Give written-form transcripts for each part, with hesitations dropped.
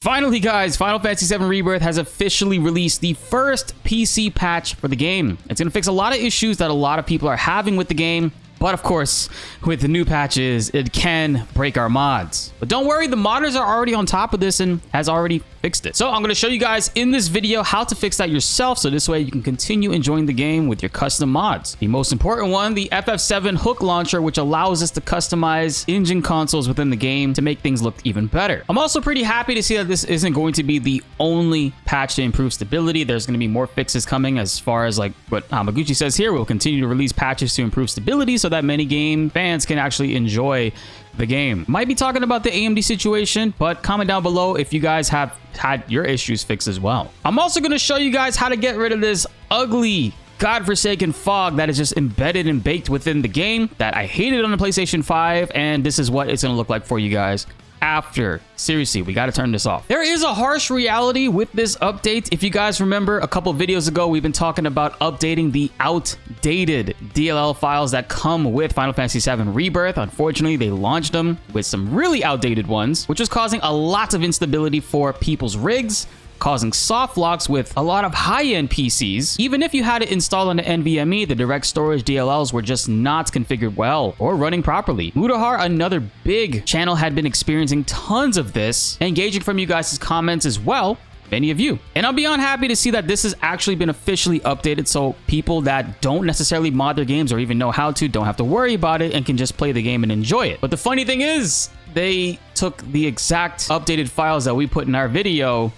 Finally, guys, Final Fantasy 7 Rebirth has officially released the first PC patch for the game. It's going to fix a lot of issues that a lot of people are having with the game. But of course, with the new patches, it can break our mods. But don't worry, the modders are already on top of this and has already fixed it. So I'm going to show you guys in this video how to fix that yourself, so this way you can continue enjoying the game with your custom mods. The most important one, the FF7 hook launcher, which allows us to customize engine consoles within the game to make things look even better. I'm also pretty happy to see that this isn't going to be the only patch to improve stability. There's going to be more fixes coming, as far as like what Hamaguchi says here. We'll continue to release patches to improve stability so that many game fans can actually enjoy the game. Might be talking about the AMD situation, but comment down below if you guys have had your issues fixed as well. I'm also going to show you guys how to get rid of this ugly godforsaken fog that is just embedded and baked within the game that I hated on the PlayStation 5, and this is what it's going to look like for you guys after. Seriously, we got to turn this off. There is a harsh reality with this update. If you guys remember, a couple videos ago, we've been talking about updating the outdated DLL files that come with Final Fantasy 7 Rebirth. Unfortunately, they launched them with some really outdated ones, which was causing a lot of instability for people's rigs, causing soft locks with a lot of high-end PCs. Even if you had it installed on the NVMe, the direct storage DLLs were just not configured well or running properly. Mudahar, another big channel, had been experiencing tons of this, engaging from you guys' comments as well, many of you. And I'm beyond happy to see that this has actually been officially updated, so people that don't necessarily mod their games or even know how to don't have to worry about it and can just play the game and enjoy it. But the funny thing is, they took the exact updated files that we put in our video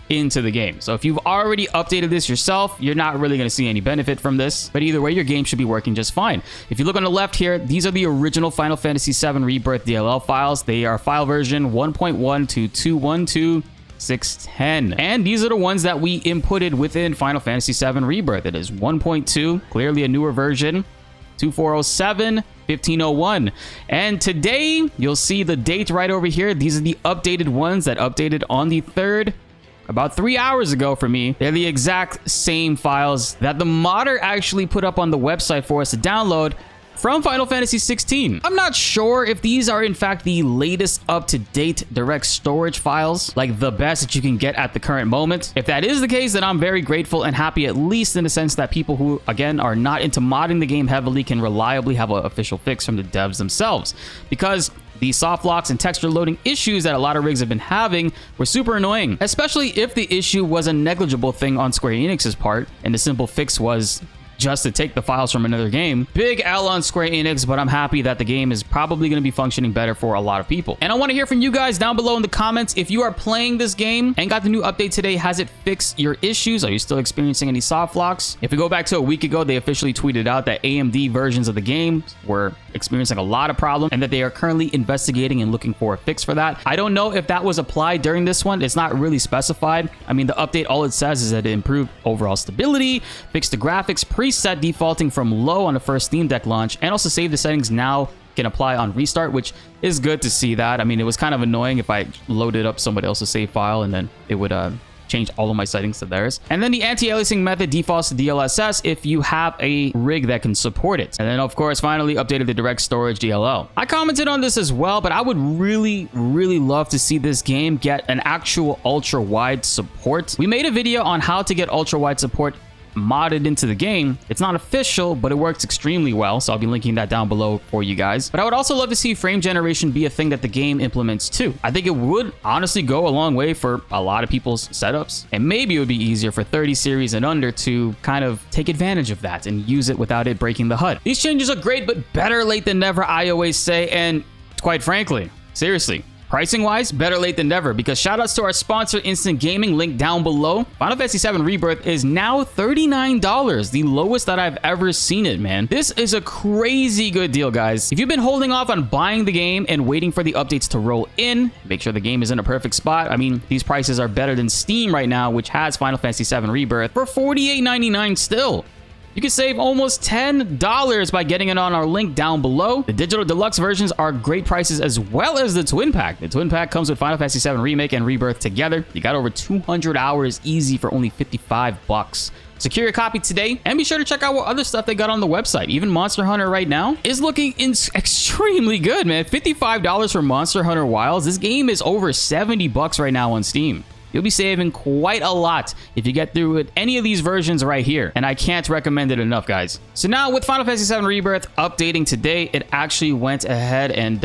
into the game. So if you've already updated this yourself, you're not really going to see any benefit from this, but either way, your game should be working just fine. If you look on the left here, these are the original Final Fantasy 7 Rebirth DLL files. They are file version 1.1 to 212.610, and these are the ones that we inputted within Final Fantasy 7 Rebirth. It is 1.2, clearly a newer version, 2407, 1501, and today you'll see the date right over here. These are the updated ones that updated on the 3rd, about 3 hours ago for me. They're the exact same files that the modder actually put up on the website for us to download from Final Fantasy 16. I'm not sure if these are in fact the latest up-to-date direct storage files, like the best that you can get at the current moment. If that is the case, then I'm very grateful and happy, at least in the sense that people who, again, are not into modding the game heavily can reliably have an official fix from the devs themselves, because the soft locks and texture loading issues that a lot of rigs have been having were super annoying, especially if the issue was a negligible thing on Square Enix's part and the simple fix was just to take the files from another game. Big L on Square Enix, but I'm happy that the game is probably going to be functioning better for a lot of people. And I want to hear from you guys down below in the comments. If you are playing this game and got the new update today, has it fixed your issues? Are you still experiencing any soft locks? If we go back to a week ago, they officially tweeted out that AMD versions of the game were experiencing a lot of problems and that they are currently investigating and looking for a fix for that. I don't know if that was applied during this one. It's not really specified. I mean, the update, all it says is that it improved overall stability, fixed the graphics preset defaulting from low on the first Steam Deck launch, and also save the settings now can apply on restart, which is good to see that. I mean, it was kind of annoying if I loaded up somebody else's save file and then it would change all of my settings to theirs. And then the anti-aliasing method defaults to DLSS if you have a rig that can support it. And then, of course, finally updated the direct storage DLL. I commented on this as well, but I would really love to see this game get an actual ultra-wide support. We made a video on how to get ultra-wide support modded into the game. It's not official, but it works extremely well, so I'll be linking that down below for you guys. But I would also love to see frame generation be a thing that the game implements too. I think it would honestly go a long way for a lot of people's setups, and maybe it would be easier for 30 series and under to kind of take advantage of that and use it without it breaking the HUD. These changes are great, but better late than never, I always say, and quite frankly, seriously, pricing wise, better late than never, because shout outs to our sponsor Instant Gaming, link down below. Final Fantasy 7 Rebirth is now $39, the lowest that I've ever seen it, man. This is a crazy good deal, guys. If you've been holding off on buying the game and waiting for the updates to roll in, make sure the game is in a perfect spot. I mean, these prices are better than Steam right now, which has Final Fantasy 7 Rebirth for $48.99 still. You can save almost $10 by getting it on our link down below. The digital deluxe versions are great prices, as well as the twin pack. The twin pack comes with Final Fantasy VII Remake and Rebirth together. You got over 200 hours easy for only $55. Secure your copy today, and be sure to check out what other stuff they got on the website. Even Monster Hunter right now is looking extremely good, man. $55 for Monster Hunter Wilds. This game is over $70 right now on Steam. You'll be saving quite a lot if you get through with any of these versions right here. And I can't recommend it enough, guys. So now with Final Fantasy VII Rebirth updating today, it actually went ahead and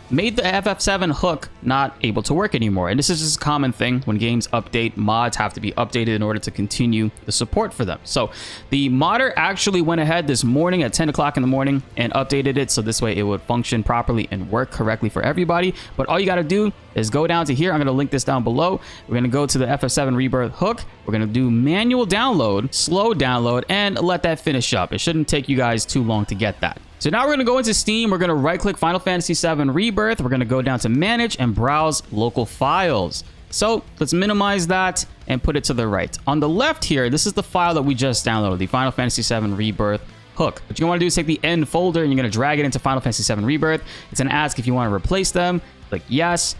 made the FF7 hook not able to work anymore. And this is just a common thing when games update. Mods have to be updated in order to continue the support for them. So the modder actually went ahead this morning at 10 o'clock in the morning and updated it so this way it would function properly and work correctly for everybody. But all you got to do is go down to here. I'm going to link this down below. We're going to go to the FF7 Rebirth hook. We're going to do manual download, slow download, and let that finish up. It shouldn't take you guys too long to get that. So now we're going to go into Steam. We're going to right click Final Fantasy VII Rebirth. We're going to go down to manage and browse local files. So let's minimize that and put it to the right. On the left here, this is the file that we just downloaded, the Final Fantasy VII Rebirth hook. What you're going to want to do is take the end folder and you're going to drag it into Final Fantasy VII Rebirth. It's going to ask if you want to replace them. Click yes.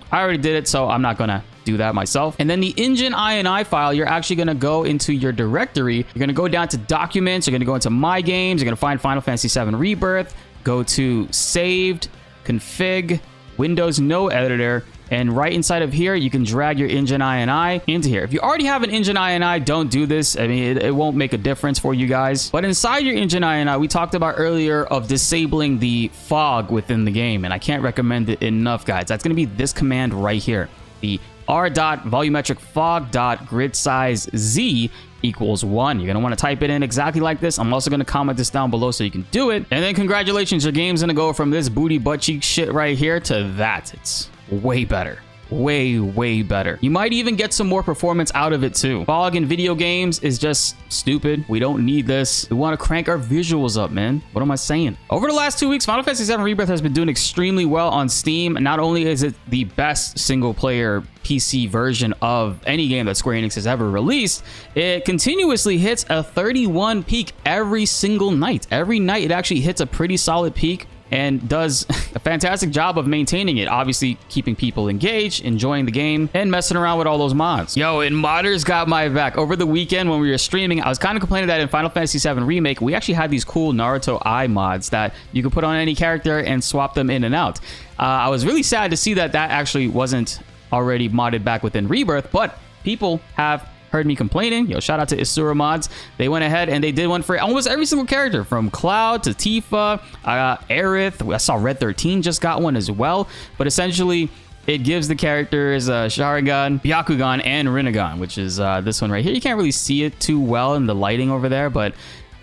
I already did it, so I'm not going to do that myself. And then the engine INI file, you're actually going to go into your directory. You're going to go down to documents. You're going to go into my games. You're going to find Final Fantasy VII Rebirth. Go to saved, config, Windows no editor. And right inside of here, you can drag your engine INI into here. If you already have an engine INI, don't do this. I mean, it won't make a difference for you guys. But inside your engine INI, we talked about earlier of disabling the fog within the game. And I can't recommend it enough, guys. That's going to be this command right here. The r.VolumetricFog.GridSizez equals 1. You're going to want to type it in exactly like this. I'm also going to comment this down below so you can do it. And then congratulations, your game's going to go from this booty butt cheek shit right here to that. It's way better. Way better. You might even get some more performance out of it too. Fog in video games is just stupid. We don't need this. We want to crank our visuals up, man. What am I saying? Over the last 2 weeks, Final Fantasy VII Rebirth has been doing extremely well on Steam. Not only is it the best single player PC version of any game that Square Enix has ever released, it continuously hits a 31 peak every single night. Every night it actually hits a pretty solid peak and does a fantastic job of maintaining it, obviously keeping people engaged, enjoying the game, and messing around with all those mods. Yo, and modders got my back. Over the weekend when we were streaming, I was kind of complaining that in Final Fantasy VII Remake, we actually had these cool Naruto eye mods that you could put on any character and swap them in and out. I was really sad to see that that actually wasn't already modded back within Rebirth, but people have heard me complaining. Yo, shout out to Isura Mods. They went ahead and they did one for almost every single character, from Cloud to Tifa, Aerith. I saw Red 13 just got one as well. But essentially, it gives the characters Sharingan, Byakugan, and Rinnegan, which is this one right here. You can't really see it too well in the lighting over there, but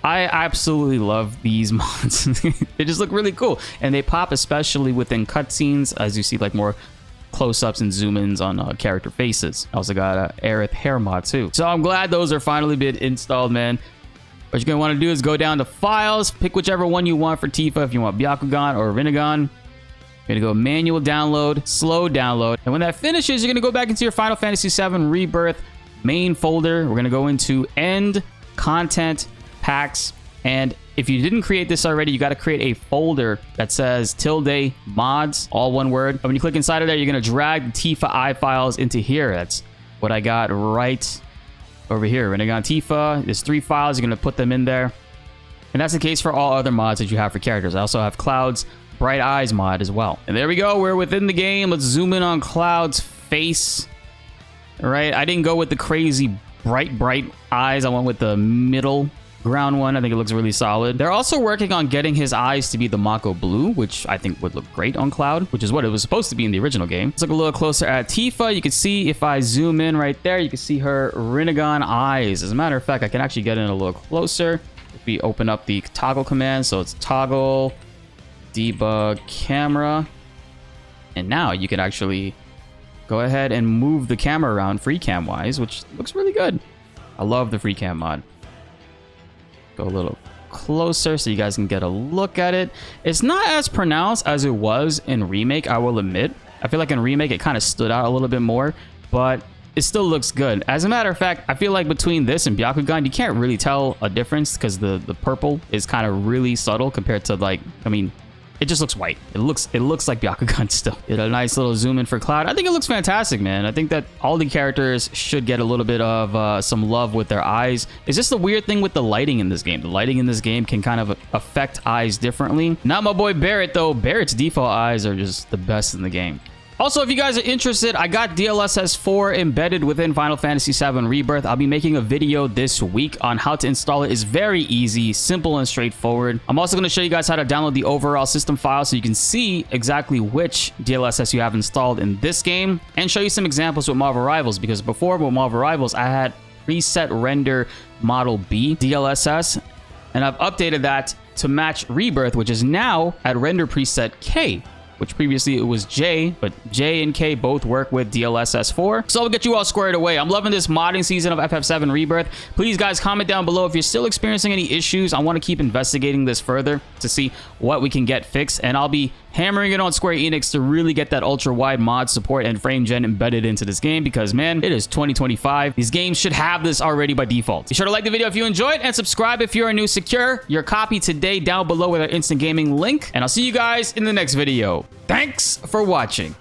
I absolutely love these mods. They just look really cool. And they pop especially within cutscenes, as you see like more close-ups and zoom-ins on character faces. I also got a Aerith hair mod too. So I'm glad those are finally been installed, man. What you're going to want to do is go down to files, pick whichever one you want for Tifa, if you want Byakugan or Rinnegan. You're going to go manual download, slow download. And when that finishes, you're going to go back into your Final Fantasy VII Rebirth main folder. We're going to go into end, content, packs, and if you didn't create this already, you got to create a folder that says ~mods, all one word. And when you click inside of there, you're going to drag the Tifa I files into here. That's what I got right over here. Rinnegan Tifa, there's 3 files. You're going to put them in there. And that's the case for all other mods that you have for characters. I also have Cloud's Bright Eyes mod as well. And there we go. We're within the game. Let's zoom in on Cloud's face. All right. I didn't go with the crazy bright eyes. I went with the middle ground one. I think it looks really solid. They're also working on getting his eyes to be the Mako blue, which I think would look great on Cloud, which is what it was supposed to be in the original game. Let's look a little closer at Tifa. You can see if I zoom in right there, you can see her Rinnegan eyes. As a matter of fact, I can actually get in a little closer. If we open up the toggle command, so it's toggle, debug camera, and now you can actually go ahead and move the camera around free cam wise, which looks really good. I love the free cam mod. Go a little closer so you guys can get a look at it. It's not as pronounced as it was in Remake, I will admit. I feel like in Remake it kind of stood out a little bit more, but it still looks good. As a matter of fact, I feel like between this and Byakugan, you can't really tell a difference because the purple is kind of really subtle compared to, like, I mean, it just looks white. It looks like Byakugan still. Get a nice little zoom in for Cloud. I think it looks fantastic, man. I think that all the characters should get a little bit of some love with their eyes. It's just the weird thing with the lighting in this game. The lighting in this game can kind of affect eyes differently. Not my boy Barrett, though. Barrett's default eyes are just the best in the game. Also, if you guys are interested, I got DLSS 4 embedded within Final Fantasy 7 Rebirth. I'll be making a video this week on how to install it. It's very easy, simple, and straightforward. I'm also going to show you guys how to download the overall system file so you can see exactly which DLSS you have installed in this game, and show you some examples with Marvel Rivals, because before with Marvel Rivals, I had preset render model B DLSS, and I've updated that to match Rebirth, which is now at render preset K, which previously it was J, but J and K both work with DLSS 4. So I'll get you all squared away. I'm loving this modding season of FF7 Rebirth. Please, guys, comment down below if you're still experiencing any issues. I want to keep investigating this further to see what we can get fixed, and I'll be hammering it on Square Enix to really get that ultra-wide mod support and frame gen embedded into this game, because, man, it is 2025. These games should have this already by default. Be sure to like the video if you enjoyed, and subscribe if you're new. Secure your copy today down below with our instant gaming link, and I'll see you guys in the next video. Thanks for watching.